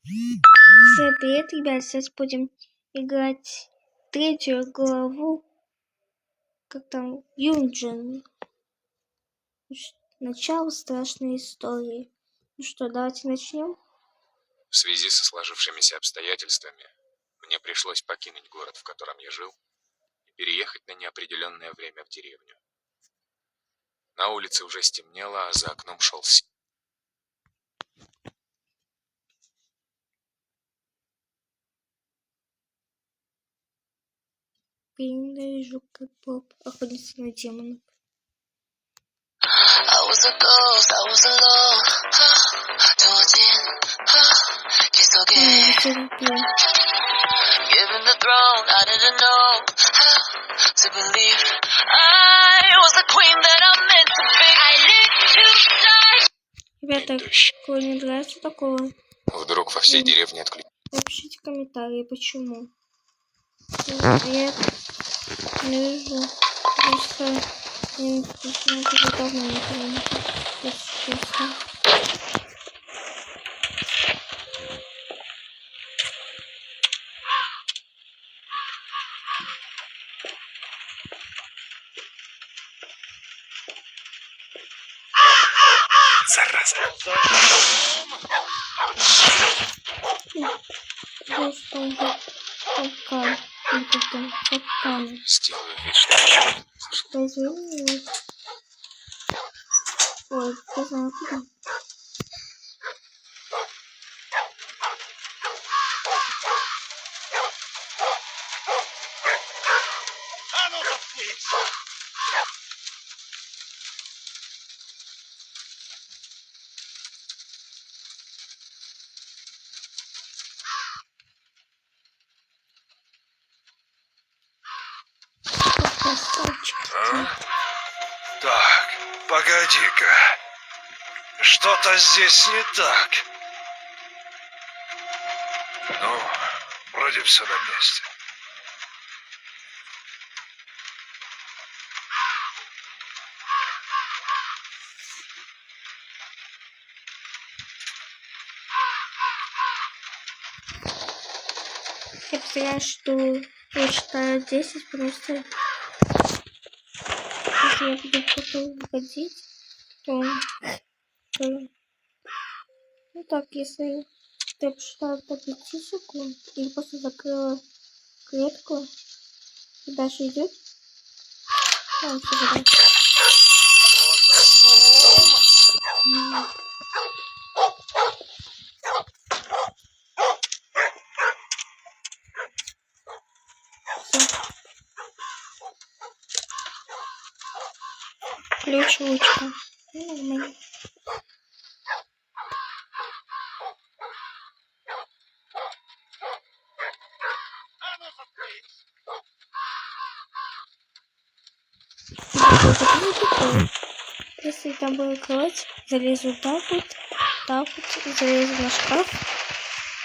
Всем привет, ребят! Сейчас будем играть третью главу, как там, Юнджин. Начало страшной истории. Ну что, давайте начнем. В связи со сложившимися обстоятельствами мне пришлось покинуть город, в котором я жил, и переехать на неопределенное время в деревню. На улице уже стемнело, а за окном шел снег. Ненавижу, как Боб охотится на демонов. Given the throne, I didn't know how to believe I was the queen that I'm meant to be. I live to die. Ребята, кого не нравится такого, Вдруг во всей деревне отключили. напишите комментарии, почему. Я не вижу. Просто я не давно не помню, если честно. Зараза! Просто уже капкан. Сделаю вид, что ничего не произошло. Возьми. Ой, не знаю куда. Так, погоди-ка. Что-то здесь не так. Ну, вроде все на месте. Я представляю, что я считаю 10, потому что если я буду потом выходить, то ну так, если ты посчитала до 5 секунд и просто закрыла клетку и дальше идет, там все будет. Ключ, ручка. Нормально. Если там будет кровать, залезу так вот, залезу на шкаф,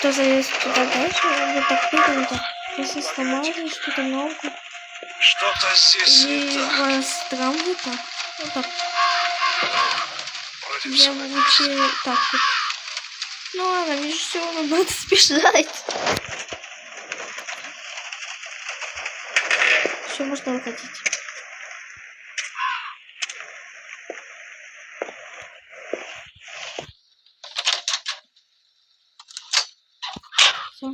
то залезу туда дальше, и вот так выглядит. Если сломаю что-то ногу, Что-то здесь не и так. вас травму так, вот так. Вроде Я все на месте. лучше так вот. Ну ладно, мне же все равно надо спешать. Все, можно выходить. Все.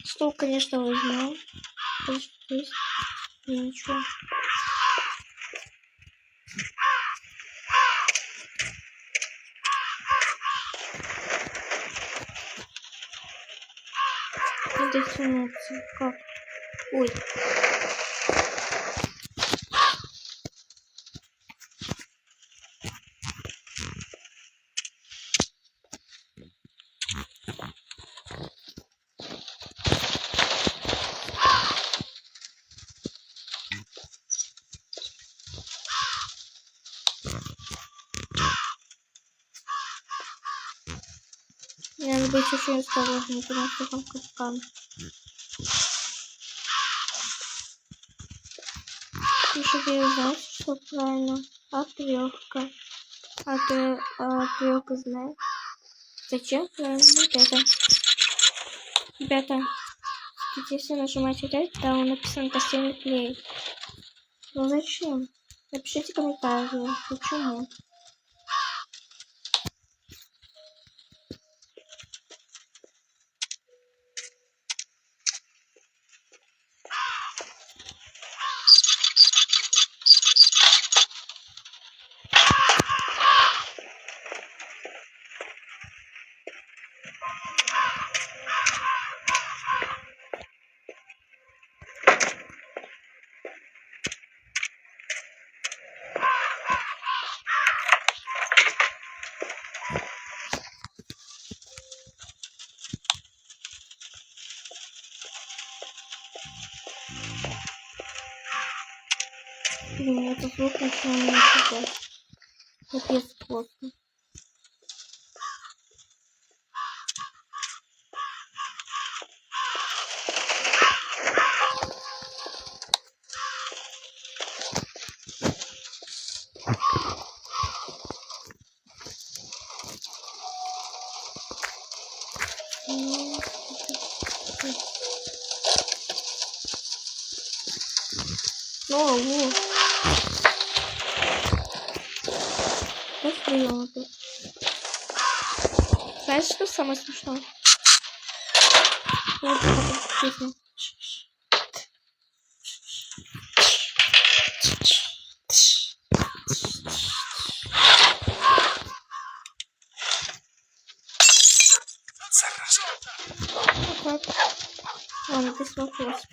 Стол, конечно, возьму. Здесь ничего. Надо тянуться. Как? Ой. Мне надо быть очень осторожным, потому что там капкан. И чтобы я знать, что правильно. Отвертка. Клёка знает. Зачем? Ребята, если нажимать опять, там написано постельный клей. Ну зачем? Напишите комментарии. Почему? Блин, это звук начинает меня пугать. Капец просто. Ну, вот приема тут. Знаешь, что самое смешное? Вот эта песня. Вот так. Ладно, ты смотрелся.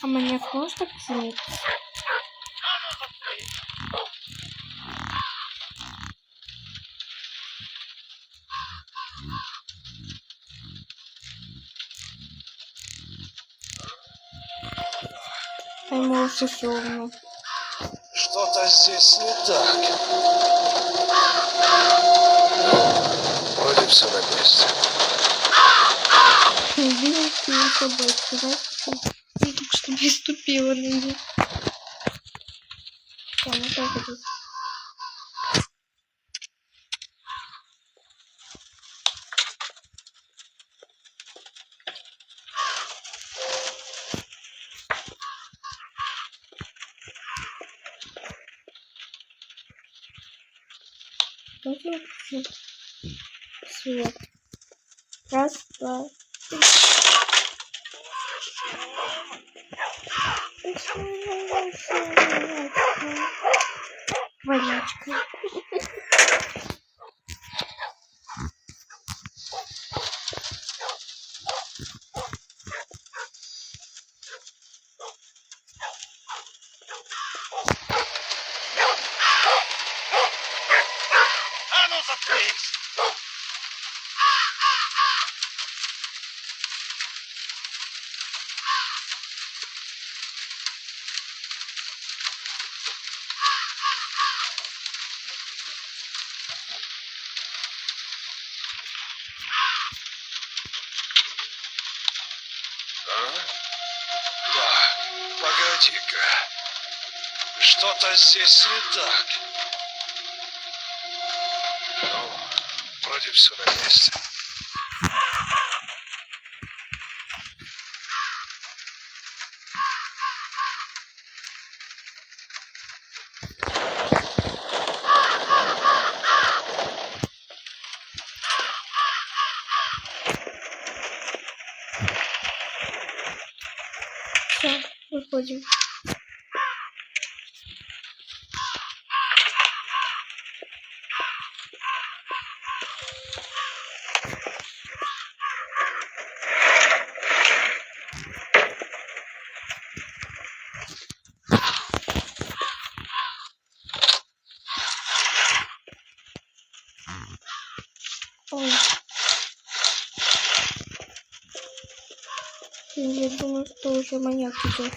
А меня сможешь так заметить? Пойму, что словно. Что-то здесь не так. Вроде все на месте. Видел, ты не собой, знаешь, почему? Ты только что приступила на них. Да, ну так вот. Свет. Раз, два, три. Вонячка. А ну заткнись! Так, погоди-ка. Что-то здесь не так. Ну, вроде все на месте. Все, выходим. Ой. Я думаю, что уже маньяк идет.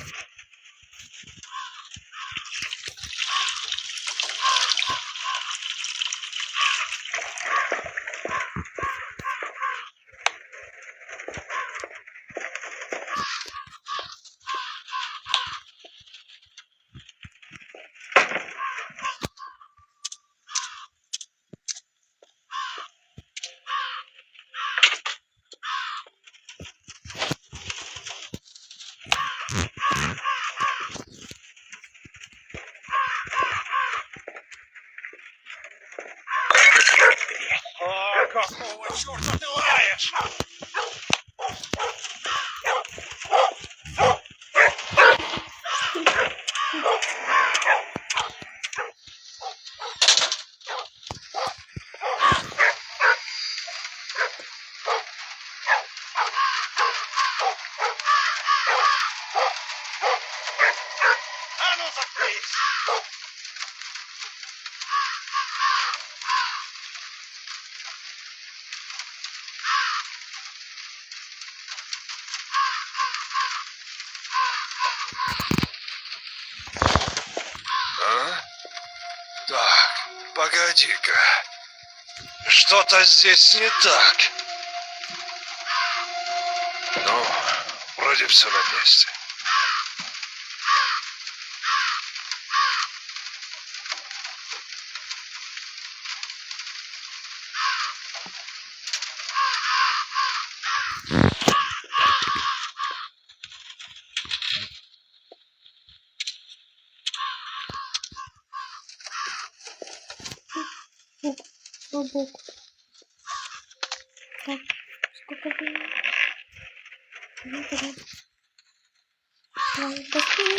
О, какого черта ты лаешь? А ну заткнись! А? Так, погоди-ка. Что-то здесь не так. Ну, вроде все на месте. Бок. Так, сколько времени? Ну, давай. Давай, быстрее.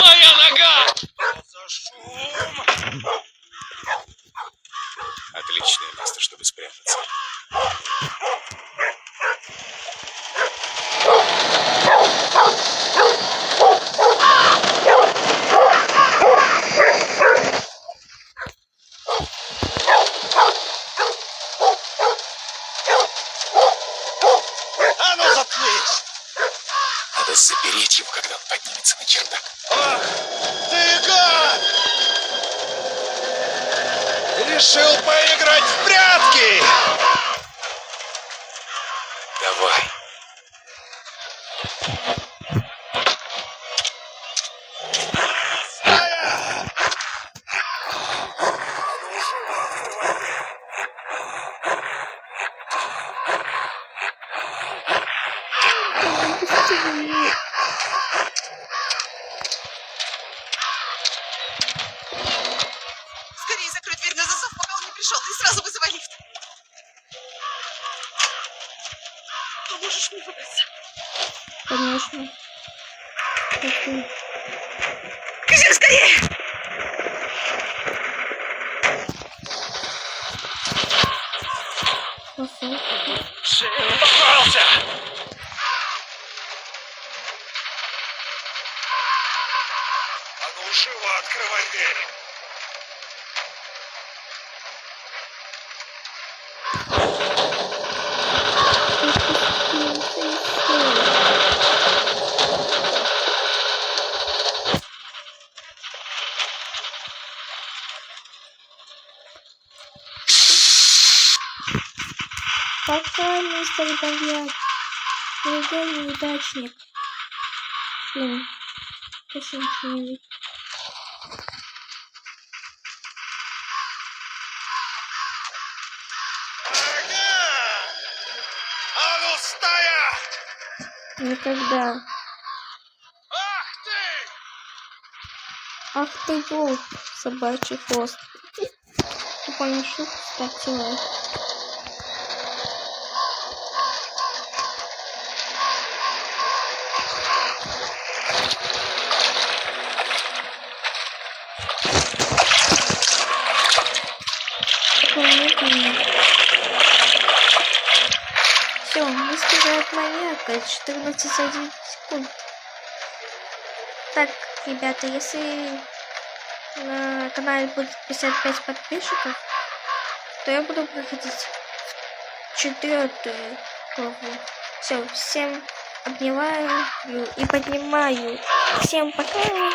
Моя нога! За шум! Отличное место, чтобы спрятаться. А ну заткнись! Надо запереть его, когда он поднимется на чердак. Ах, ты гад! Решил поиграть в прятки! Давай. Стая! Скорее закрой дверь на засов, пока он не пришел, и сразу вызывай лифт. Поможешь мне выбраться? Конечно. Окей. Бежим скорее! Попался! А ну живо открывай дверь! Пока, мистер Говяд. Дорогой неудачник. Фильм. Точно не. Ага! А ну стая! Никогда. Ах ты! Ах ты волк, собачий хвост. Прикольный шут, ставьте лайк. Все, мы стреляют маньяка. 14 секунд. Так, ребята, если на канале будет 55 подписчиков, то я буду проходить 4-ю главу. Все, всем обнимаю и поднимаю. Всем пока.